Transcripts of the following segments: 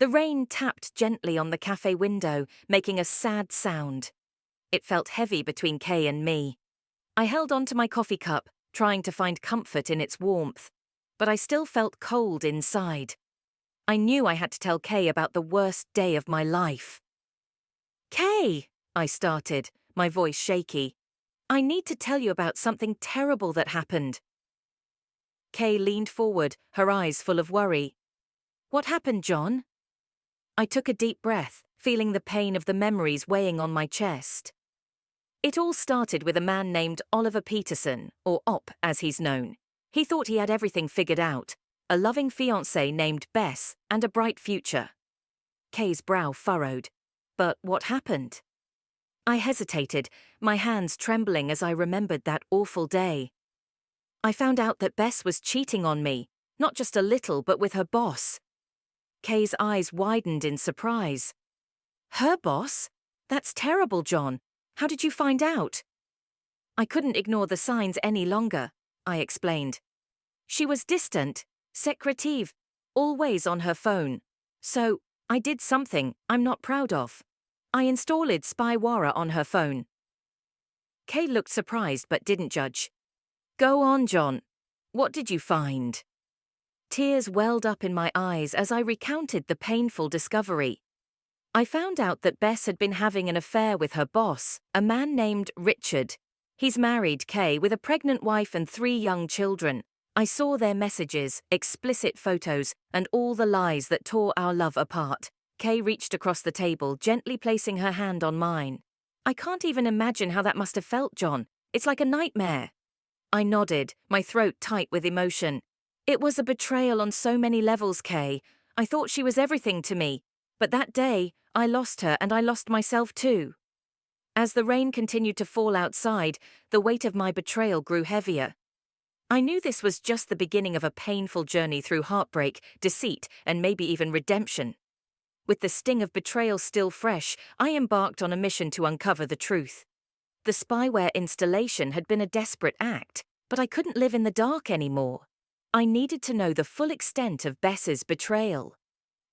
The rain tapped gently on the cafe window, making a sad sound. It felt heavy between Kay and me. I held onto my coffee cup, trying to find comfort in its warmth, but I still felt cold inside. I knew I had to tell Kay about the worst day of my life. "Kay," I started, my voice shaky. "I need to tell you about something terrible that happened." Kay leaned forward, her eyes full of worry. "What happened, John?" I took a deep breath, feeling the pain of the memories weighing on my chest. It all started with a man named Oliver Peterson, or Op as he's known. He thought he had everything figured out, a loving fiancée named Bess, and a bright future. Kay's brow furrowed. But what happened? I hesitated, my hands trembling as I remembered that awful day. I found out that Bess was cheating on me, not just a little, but with her boss. Kay's eyes widened in surprise. "Her boss? That's terrible, John. How did you find out?" I couldn't ignore the signs any longer, I explained. She was distant, secretive, always on her phone. So, I did something I'm not proud of. I installed spyware on her phone. Kay looked surprised but didn't judge. "Go on, John. What did you find?" Tears welled up in my eyes as I recounted the painful discovery. I found out that Bess had been having an affair with her boss, a man named Richard. He's married, Kay, with a pregnant wife and 3 young children. I saw their messages, explicit photos, and all the lies that tore our love apart. Kay reached across the table, gently placing her hand on mine. "I can't even imagine how that must have felt, John. It's like a nightmare." I nodded, my throat tight with emotion. "It was a betrayal on so many levels, Kay. I thought she was everything to me. But that day, I lost her and I lost myself too." As the rain continued to fall outside, the weight of my betrayal grew heavier. I knew this was just the beginning of a painful journey through heartbreak, deceit, and maybe even redemption. With the sting of betrayal still fresh, I embarked on a mission to uncover the truth. The spyware installation had been a desperate act, but I couldn't live in the dark anymore. I needed to know the full extent of Bess's betrayal.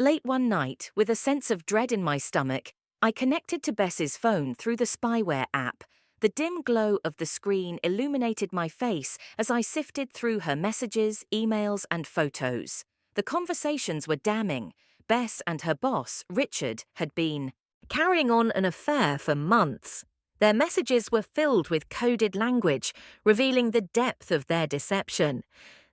Late one night, with a sense of dread in my stomach, I connected to Bess's phone through the spyware app. The dim glow of the screen illuminated my face as I sifted through her messages, emails, and photos. The conversations were damning. Bess and her boss, Richard, had been carrying on an affair for months. Their messages were filled with coded language, revealing the depth of their deception.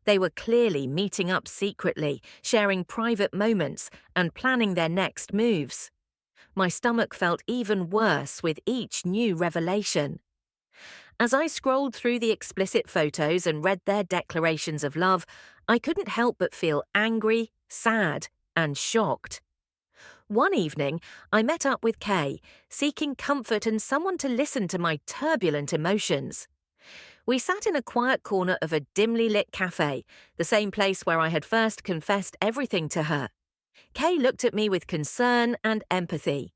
They were clearly meeting up secretly, sharing private moments, and planning their next moves. My stomach felt even worse with each new revelation. As I scrolled through the explicit photos and read their declarations of love, I couldn't help but feel angry, sad, and shocked. One evening, I met up with Kay, seeking comfort and someone to listen to my turbulent emotions. We sat in a quiet corner of a dimly lit cafe, the same place where I had first confessed everything to her. Kay looked at me with concern and empathy.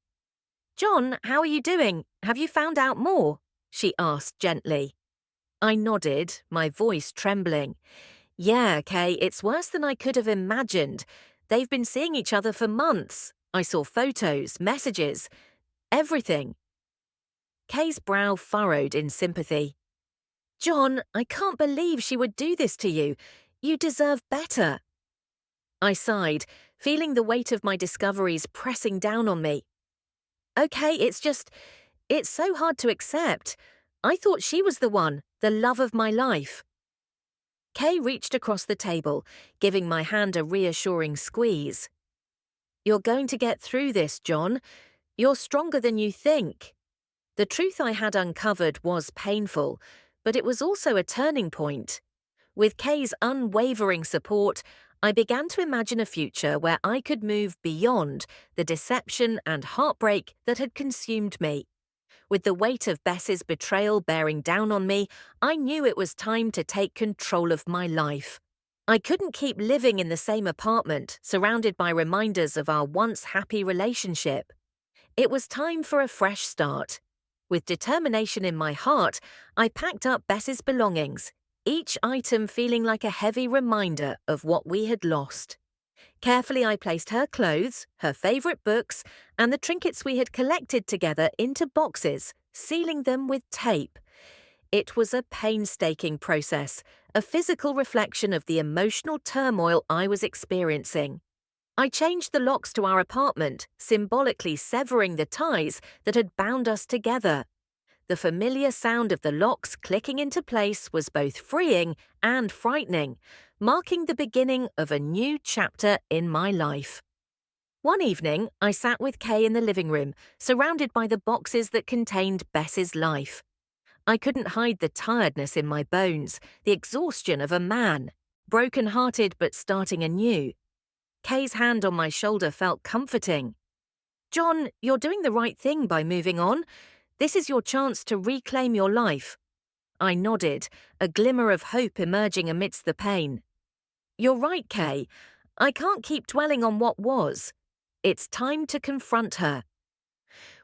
"John, how are you doing? Have you found out more?" she asked gently. I nodded, my voice trembling. "Yeah, Kay, it's worse than I could have imagined. They've been seeing each other for months. I saw photos, messages, everything." Kay's brow furrowed in sympathy. "John, I can't believe she would do this to you. You deserve better." I sighed, feeling the weight of my discoveries pressing down on me. "Okay, it's so hard to accept. I thought she was the one, the love of my life." Kay reached across the table, giving my hand a reassuring squeeze. "You're going to get through this, John. You're stronger than you think." The truth I had uncovered was painful, but it was also a turning point. With Kay's unwavering support, I began to imagine a future where I could move beyond the deception and heartbreak that had consumed me. With the weight of Bess's betrayal bearing down on me, I knew it was time to take control of my life. I couldn't keep living in the same apartment, surrounded by reminders of our once happy relationship. It was time for a fresh start. With determination in my heart, I packed up Bess's belongings, each item feeling like a heavy reminder of what we had lost. Carefully, I placed her clothes, her favourite books, and the trinkets we had collected together into boxes, sealing them with tape. It was a painstaking process, a physical reflection of the emotional turmoil I was experiencing. I changed the locks to our apartment, symbolically severing the ties that had bound us together. The familiar sound of the locks clicking into place was both freeing and frightening, marking the beginning of a new chapter in my life. One evening, I sat with Kay in the living room, surrounded by the boxes that contained Bess's life. I couldn't hide the tiredness in my bones, the exhaustion of a man, broken-hearted but starting anew. Kay's hand on my shoulder felt comforting. "John, you're doing the right thing by moving on. This is your chance to reclaim your life." I nodded, a glimmer of hope emerging amidst the pain. "You're right, Kay. I can't keep dwelling on what was. It's time to confront her."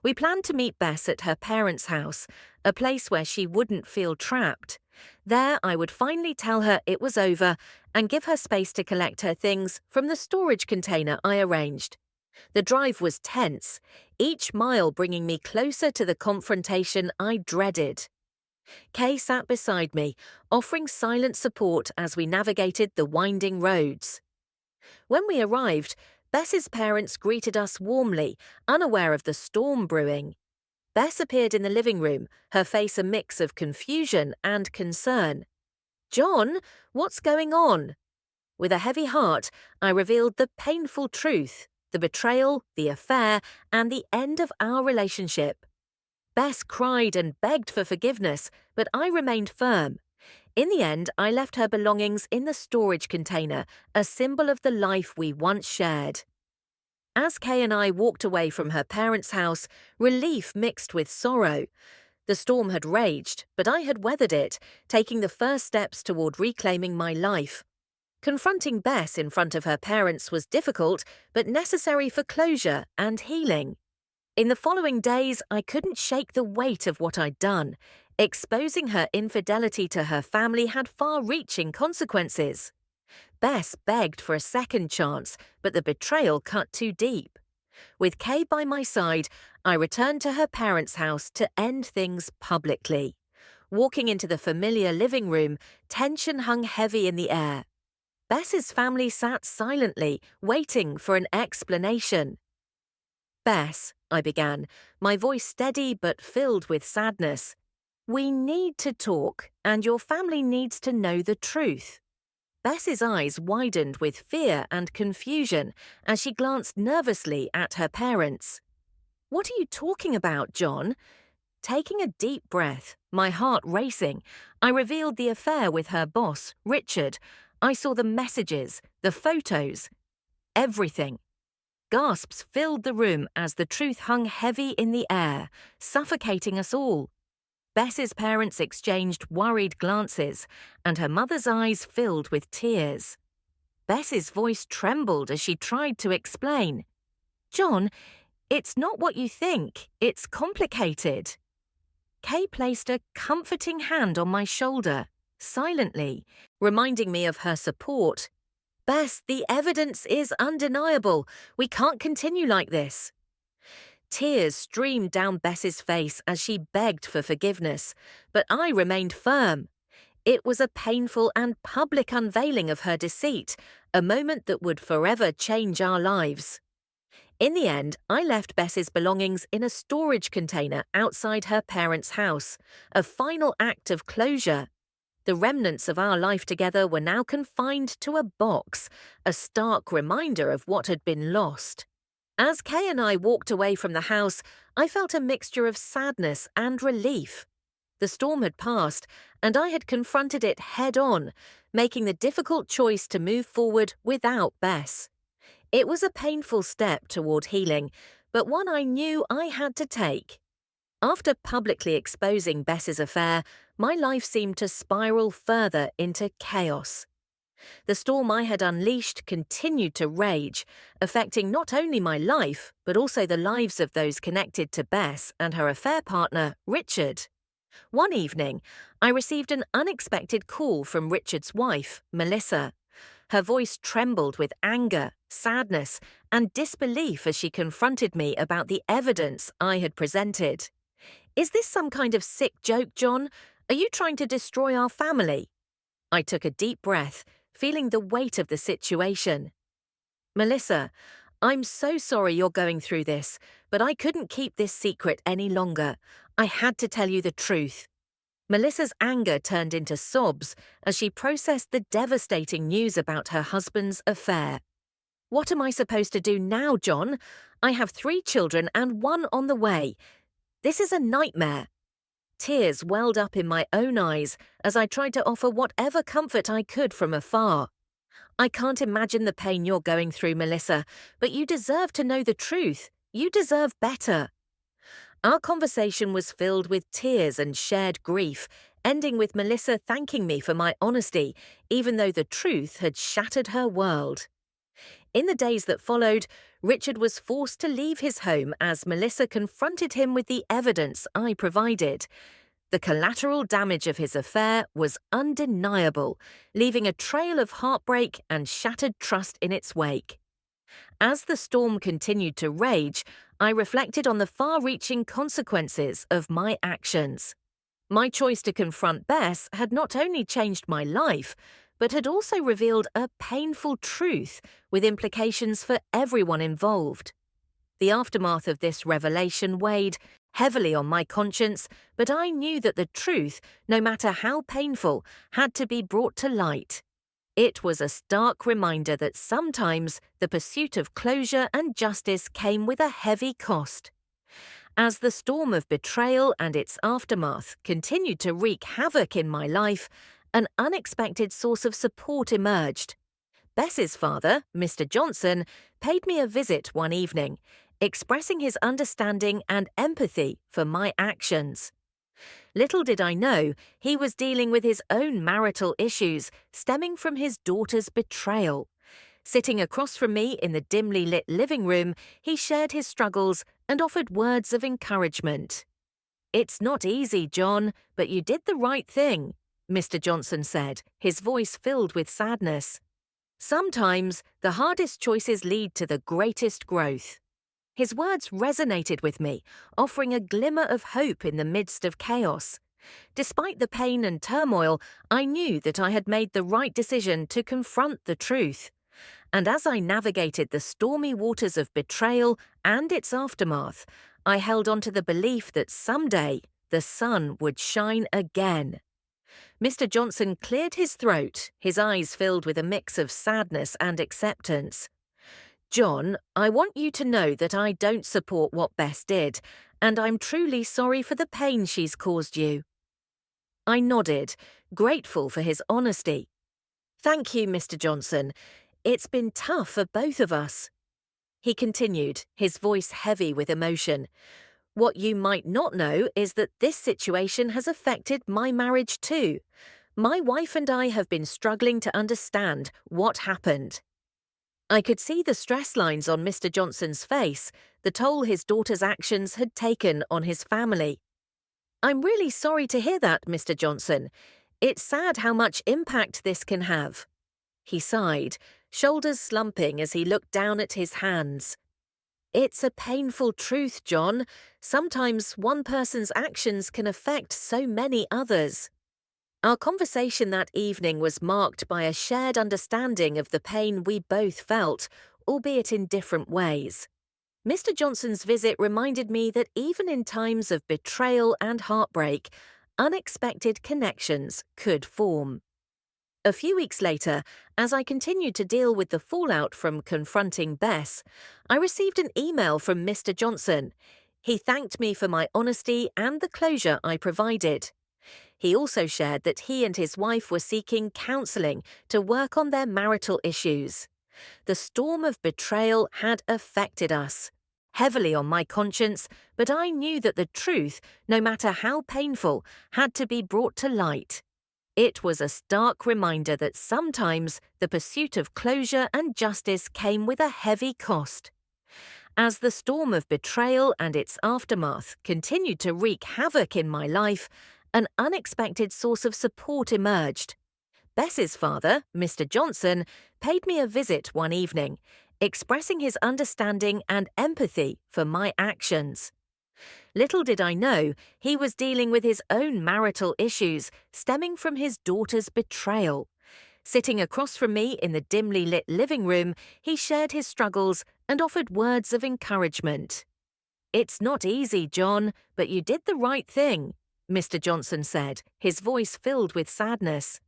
We planned to meet Bess at her parents' house, a place where she wouldn't feel trapped. There, I would finally tell her it was over and give her space to collect her things from the storage container I arranged. The drive was tense, each mile bringing me closer to the confrontation I dreaded. Kay sat beside me, offering silent support as we navigated the winding roads. When we arrived, Bess's parents greeted us warmly, unaware of the storm brewing. Bess appeared in the living room, her face a mix of confusion and concern. "John, what's going on?" With a heavy heart, I revealed the painful truth, the betrayal, the affair, and the end of our relationship. Bess cried and begged for forgiveness, but I remained firm. In the end, I left her belongings in the storage container, a symbol of the life we once shared. As Kay and I walked away from her parents' house, relief mixed with sorrow. The storm had raged, but I had weathered it, taking the first steps toward reclaiming my life. Confronting Bess in front of her parents was difficult, but necessary for closure and healing. In the following days, I couldn't shake the weight of what I'd done. Exposing her infidelity to her family had far-reaching consequences. Bess begged for a second chance, but the betrayal cut too deep. With Kay by my side, I returned to her parents' house to end things publicly. Walking into the familiar living room, tension hung heavy in the air. Bess's family sat silently, waiting for an explanation. "Bess," I began, my voice steady but filled with sadness. "We need to talk, and your family needs to know the truth." Bess's eyes widened with fear and confusion as she glanced nervously at her parents. "What are you talking about, John?" Taking a deep breath, my heart racing, I revealed the affair with her boss, Richard. I saw the messages, the photos, everything. Gasps filled the room as the truth hung heavy in the air, suffocating us all. Bess's parents exchanged worried glances, and her mother's eyes filled with tears. Bess's voice trembled as she tried to explain. "John, it's not what you think. It's complicated." Kay placed a comforting hand on my shoulder, silently, reminding me of her support. "Bess, the evidence is undeniable. We can't continue like this." Tears streamed down Bess's face as she begged for forgiveness, but I remained firm. It was a painful and public unveiling of her deceit, a moment that would forever change our lives. In the end, I left Bess's belongings in a storage container outside her parents' house, a final act of closure. The remnants of our life together were now confined to a box, a stark reminder of what had been lost. As Kay and I walked away from the house, I felt a mixture of sadness and relief. The storm had passed, and I had confronted it head-on, making the difficult choice to move forward without Bess. It was a painful step toward healing, but one I knew I had to take. After publicly exposing Bess's affair, my life seemed to spiral further into chaos. The storm I had unleashed continued to rage, affecting not only my life, but also the lives of those connected to Bess and her affair partner, Richard. One evening, I received an unexpected call from Richard's wife, Melissa. Her voice trembled with anger, sadness, and disbelief as she confronted me about the evidence I had presented. "Is this some kind of sick joke, John? Are you trying to destroy our family?" I took a deep breath, feeling the weight of the situation. "Melissa, I'm so sorry you're going through this, but I couldn't keep this secret any longer. I had to tell you the truth." Melissa's anger turned into sobs as she processed the devastating news about her husband's affair. "What am I supposed to do now, John? I have 3 children and 1 on the way. This is a nightmare." Tears welled up in my own eyes as I tried to offer whatever comfort I could from afar. "I can't imagine the pain you're going through, Melissa, but you deserve to know the truth. You deserve better." Our conversation was filled with tears and shared grief, ending with Melissa thanking me for my honesty, even though the truth had shattered her world. In the days that followed, Richard was forced to leave his home as Melissa confronted him with the evidence I provided. The collateral damage of his affair was undeniable, leaving a trail of heartbreak and shattered trust in its wake. As the storm continued to rage, I reflected on the far-reaching consequences of my actions. My choice to confront Bess had not only changed my life, but had also revealed a painful truth with implications for everyone involved. The aftermath of this revelation weighed heavily on my conscience, but I knew that the truth, no matter how painful, had to be brought to light. It was a stark reminder that sometimes the pursuit of closure and justice came with a heavy cost. As the storm of betrayal and its aftermath continued to wreak havoc in my life, an unexpected source of support emerged. Bess's father, Mr. Johnson, paid me a visit one evening, expressing his understanding and empathy for my actions. Little did I know, he was dealing with his own marital issues stemming from his daughter's betrayal. Sitting across from me in the dimly lit living room, he shared his struggles and offered words of encouragement. "It's not easy, John, but you did the right thing," Mr. Johnson said, his voice filled with sadness. "Sometimes the hardest choices lead to the greatest growth." His words resonated with me, offering a glimmer of hope in the midst of chaos. Despite the pain and turmoil, I knew that I had made the right decision to confront the truth. And as I navigated the stormy waters of betrayal and its aftermath, I held on to the belief that someday the sun would shine again. Mr. Johnson cleared his throat, his eyes filled with a mix of sadness and acceptance. "John, I want you to know that I don't support what Bess did, and I'm truly sorry for the pain she's caused you." I nodded, grateful for his honesty. "Thank you, Mr. Johnson. It's been tough for both of us." He continued, his voice heavy with emotion. "What you might not know is that this situation has affected my marriage too. My wife and I have been struggling to understand what happened." I could see the stress lines on Mr. Johnson's face, the toll his daughter's actions had taken on his family. "I'm really sorry to hear that, Mr. Johnson. It's sad how much impact this can have." He sighed, shoulders slumping as he looked down at his hands. "It's a painful truth, John. Sometimes one person's actions can affect so many others." Our conversation that evening was marked by a shared understanding of the pain we both felt, albeit in different ways. Mr. Johnson's visit reminded me that even in times of betrayal and heartbreak, unexpected connections could form. A few weeks later, as I continued to deal with the fallout from confronting Bess, I received an email from Mr. Johnson. He thanked me for my honesty and the closure I provided. He also shared that he and his wife were seeking counseling to work on their marital issues. The storm of betrayal had affected us, heavily on my conscience, but I knew that the truth, no matter how painful, had to be brought to light. It was a stark reminder that sometimes the pursuit of closure and justice came with a heavy cost. As the storm of betrayal and its aftermath continued to wreak havoc in my life, an unexpected source of support emerged. Bess's father, Mr. Johnson, paid me a visit one evening, expressing his understanding and empathy for my actions. Little did I know, he was dealing with his own marital issues stemming from his daughter's betrayal. Sitting across from me in the dimly lit living room, he shared his struggles and offered words of encouragement. "It's not easy, John, but you did the right thing," Mr. Johnson said, his voice filled with sadness.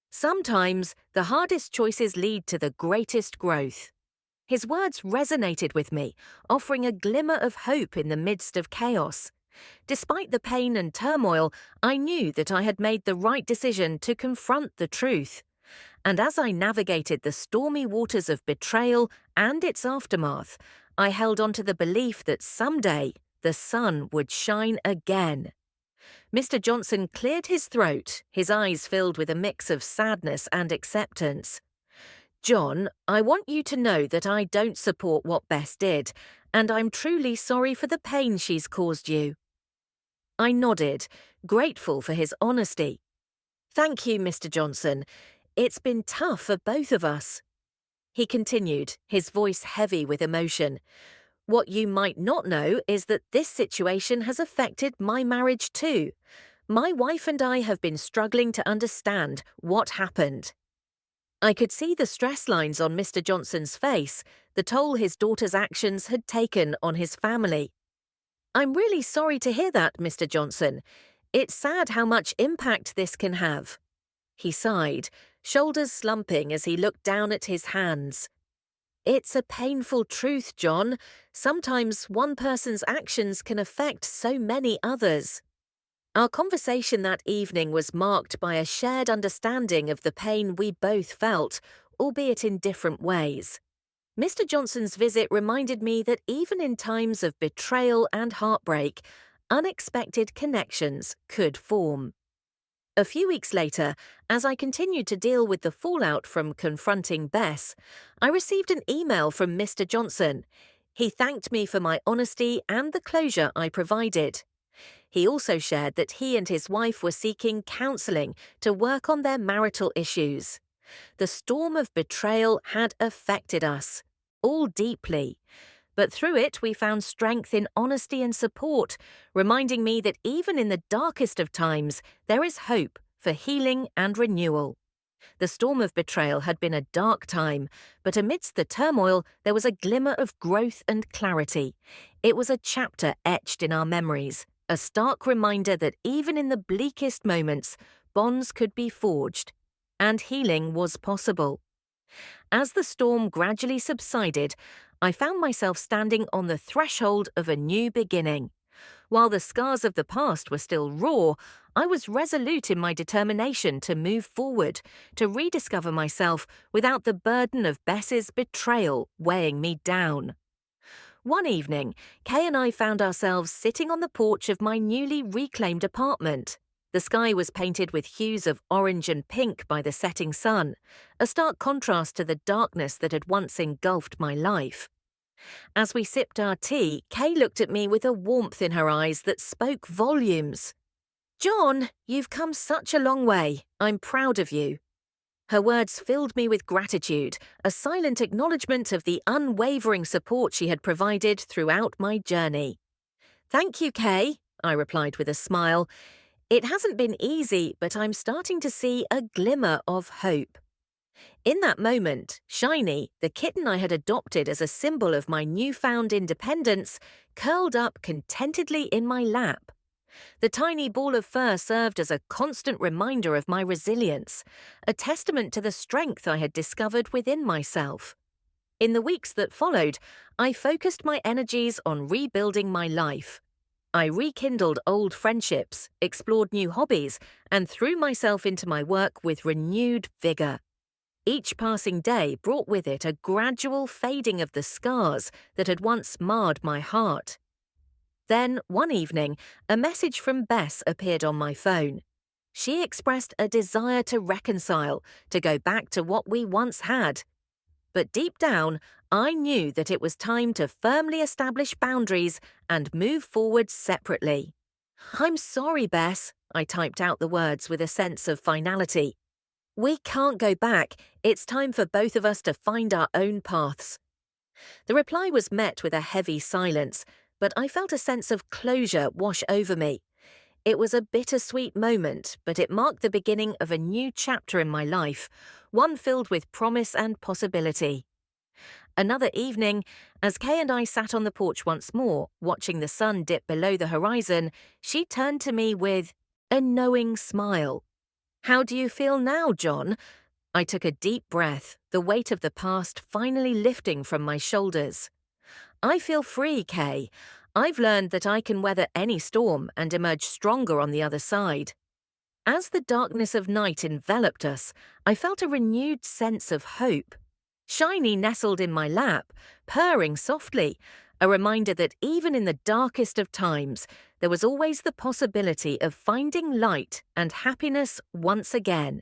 "Sometimes the hardest choices lead to the greatest growth." His words resonated with me, offering a glimmer of hope in the midst of chaos. Despite the pain and turmoil, I knew that I had made the right decision to confront the truth. And as I navigated the stormy waters of betrayal and its aftermath, I held on to the belief that someday the sun would shine again. Mr. Johnson cleared his throat, his eyes filled with a mix of sadness and acceptance. "John, I want you to know that I don't support what Bess did, and I'm truly sorry for the pain she's caused you." I nodded, grateful for his honesty. "Thank you, Mr. Johnson. It's been tough for both of us." He continued, his voice heavy with emotion. "What you might not know is that this situation has affected my marriage too. My wife and I have been struggling to understand what happened." I could see the stress lines on Mr. Johnson's face, the toll his daughter's actions had taken on his family. "I'm really sorry to hear that, Mr. Johnson. It's sad how much impact this can have." He sighed, shoulders slumping as he looked down at his hands. "It's a painful truth, John. Sometimes one person's actions can affect so many others." Our conversation that evening was marked by a shared understanding of the pain we both felt, albeit in different ways. Mr. Johnson's visit reminded me that even in times of betrayal and heartbreak, unexpected connections could form. A few weeks later, as I continued to deal with the fallout from confronting Bess, I received an email from Mr. Johnson. He thanked me for my honesty and the closure I provided. He also shared that he and his wife were seeking counseling to work on their marital issues. The storm of betrayal had affected us, all deeply. But through it, we found strength in honesty and support, reminding me that even in the darkest of times, there is hope for healing and renewal. The storm of betrayal had been a dark time, but amidst the turmoil, there was a glimmer of growth and clarity. It was a chapter etched in our memories, a stark reminder that even in the bleakest moments, bonds could be forged, and healing was possible. As the storm gradually subsided, I found myself standing on the threshold of a new beginning. While the scars of the past were still raw, I was resolute in my determination to move forward, to rediscover myself without the burden of Bess's betrayal weighing me down. One evening, Kay and I found ourselves sitting on the porch of my newly reclaimed apartment. The sky was painted with hues of orange and pink by the setting sun, a stark contrast to the darkness that had once engulfed my life. As we sipped our tea, Kay looked at me with a warmth in her eyes that spoke volumes. "John, you've come such a long way. I'm proud of you." Her words filled me with gratitude, a silent acknowledgement of the unwavering support she had provided throughout my journey. "Thank you, Kay," I replied with a smile. "It hasn't been easy, but I'm starting to see a glimmer of hope." In that moment, Shiny, the kitten I had adopted as a symbol of my newfound independence, curled up contentedly in my lap. The tiny ball of fur served as a constant reminder of my resilience, a testament to the strength I had discovered within myself. In the weeks that followed, I focused my energies on rebuilding my life. I rekindled old friendships, explored new hobbies, and threw myself into my work with renewed vigor. Each passing day brought with it a gradual fading of the scars that had once marred my heart. Then, one evening, a message from Bess appeared on my phone. She expressed a desire to reconcile, to go back to what we once had. But deep down, I knew that it was time to firmly establish boundaries and move forward separately. "I'm sorry, Bess," I typed out the words with a sense of finality. We can't go back. It's time for both of us to find our own paths. The reply was met with a heavy silence, but I felt a sense of closure wash over me. It was a bittersweet moment, but it marked the beginning of a new chapter in my life, one filled with promise and possibility. Another evening, as Kay and I sat on the porch once more, watching the sun dip below the horizon, she turned to me with a knowing smile. "How do you feel now, John?" I took a deep breath, the weight of the past finally lifting from my shoulders. "I feel free, Kay. I've learned that I can weather any storm and emerge stronger on the other side." As the darkness of night enveloped us, I felt a renewed sense of hope. Shiny nestled in my lap, purring softly, a reminder that even in the darkest of times, there was always the possibility of finding light and happiness once again.